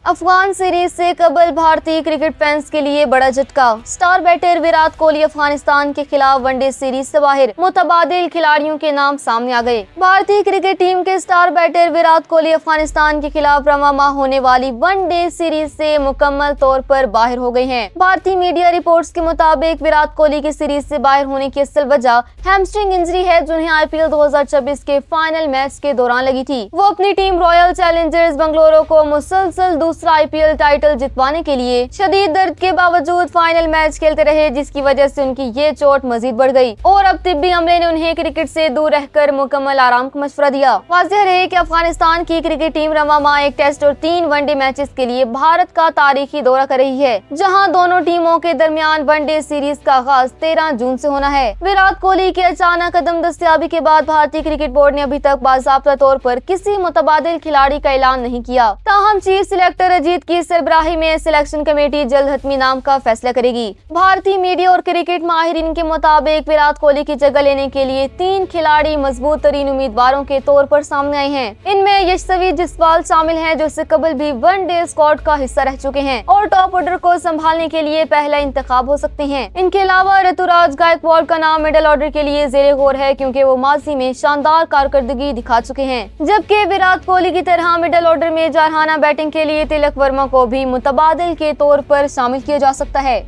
Afghan series से कबल भारतीय क्रिकेट फैंस के लिए बड़ा झटका। स्टार बैटर विराट कोहली अफगानिस्तान के खिलाफ वनडे सीरीज से बाहर। मुतबादिल खिलाड़ियों के नाम सामने आ गए। भारतीय क्रिकेट टीम के स्टार बैटर विराट कोहली अफगानिस्तान के खिलाफ रवां माह होने वाली वनडे सीरीज से मुकम्मल तौर पर बाहर हो गए हैं। भारतीय मीडिया रिपोर्ट्स के मुताबिक विराट कोहली की सीरीज से बाहर होने की असल वजह हैमस्ट्रिंग इंजरी है, जिन्हें IPL 2026 के फाइनल मैच के दौरान लगी थी। वो अपनी टीम रॉयल चैलेंजर्स बेंगलुरु को मुसलसल दूसरा IPL टाइटल जितवाने के लिए शदीद दर्द के बावजूद फाइनल मैच खेलते रहे, जिसकी वजह से उनकी ये चोट मजीद बढ़ गई और अब तिब्बी अमले ने उन्हें क्रिकेट से दूर रहकर मुकम्मल आराम का मशवरा दिया। वाज़ेह रहे कि अफगानिस्तान की क्रिकेट टीम रवां माह एक टेस्ट और 3 वनडे मैचेस के लिए भारत का तारीखी दौरा कर रही है, जहां दोनों टीमों के दरमियान वनडे सीरीज का आगाज 13 जून से होना है। विराट कोहली की अचानक कदम दस्तयाबी के बाद भारतीय क्रिकेट बोर्ड ने अभी तक बाज़ाब्ता तौर पर किसी मुतबादिल खिलाड़ी का ऐलान नहीं किया। ताहम चीफ सिलेक्टर अजीत की सरबराही में सिलेक्शन कमेटी जल्द हतमी नाम का फैसला करेगी। भारतीय मीडिया और क्रिकेट माहिरीन के मुताबिक विराट कोहली की जगह लेने के लिए 3 खिलाड़ी मजबूत तरीन उम्मीदवारों के तौर पर सामने आए हैं। इनमें यशस्वी जसपाल शामिल हैं, जो इससे कबल भी वनडे स्क्वाड का हिस्सा रह चुके हैं और टॉप ऑर्डर को संभालने के लिए पहला इंतखाब हो सकते हैं। इनके अलावा ऋतुराज गायकवाड़ का नाम मिडिल ऑर्डर के लिए ज़ेरे गौर है, क्योंकि वो माजी में शानदार कारकर्दगी दिखा चुके हैं। जबकि विराट कोहली की तरह मिडिल ऑर्डर में जारहाना बैटिंग के लिए तिलक वर्मा को भी मुतबादिल के तौर पर शामिल किया जा सकता है।